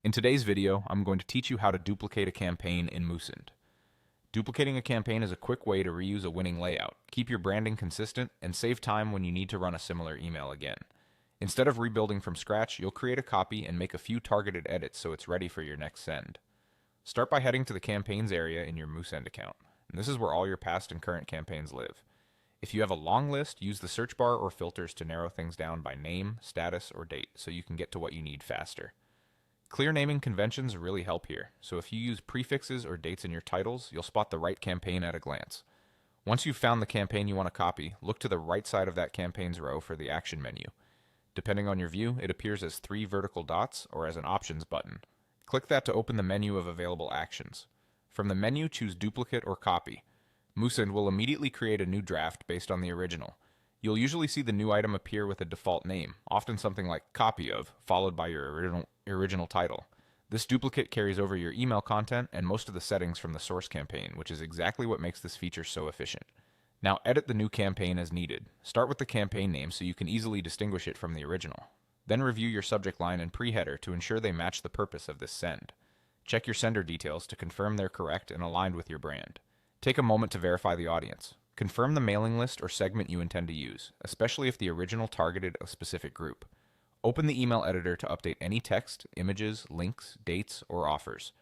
In today's video, I'm going to teach you how to duplicate a campaign in Moosend. Duplicating a campaign is a quick way to reuse a winning layout, keep your branding consistent, and save time when you need to run a similar email again. Instead of rebuilding from scratch, you'll create a copy and make a few targeted edits so it's ready for your next send. Start by heading to the campaigns area in your Moosend account, and this is where all your past and current campaigns live. If you have a long list, use the search bar or filters to narrow things down by name, status, or date so you can get to what you need faster. Clear naming conventions really help here, so if you use prefixes or dates in your titles, you'll spot the right campaign at a glance. Once you've found the campaign you want to copy, look to the right side of that campaign's row for the action menu. Depending on your view, it appears as 3 vertical dots or as an options button. Click that to open the menu of available actions. From the menu, choose Duplicate or Copy. Moosend will immediately create a new draft based on the original. You'll usually see the new item appear with a default name, often something like copy of, followed by your original title. This duplicate carries over your email content and most of the settings from the source campaign, which is exactly what makes this feature so efficient. Now edit the new campaign as needed. Start with the campaign name so you can easily distinguish it from the original. Then review your subject line and pre-header to ensure they match the purpose of this send. Check your sender details to confirm they're correct and aligned with your brand. Take a moment to verify the audience. Confirm the mailing list or segment you intend to use, especially if the original targeted a specific group. Open the email editor to update any text, images, links, dates, or offers.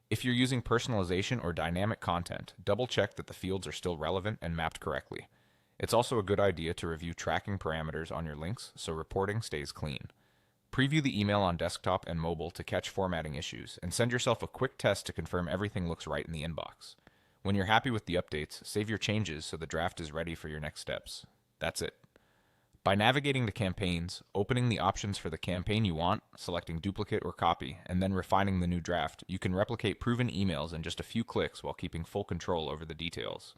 If you're using personalization or dynamic content, double check that the fields are still relevant and mapped correctly. It's also a good idea to review tracking parameters on your links so reporting stays clean. Preview the email on desktop and mobile to catch formatting issues, and send yourself a quick test to confirm everything looks right in the inbox. When you're happy with the updates, save your changes so the draft is ready for your next steps. That's it. By navigating the campaigns, opening the options for the campaign you want, selecting duplicate or copy, and then refining the new draft, you can replicate proven emails in just a few clicks while keeping full control over the details.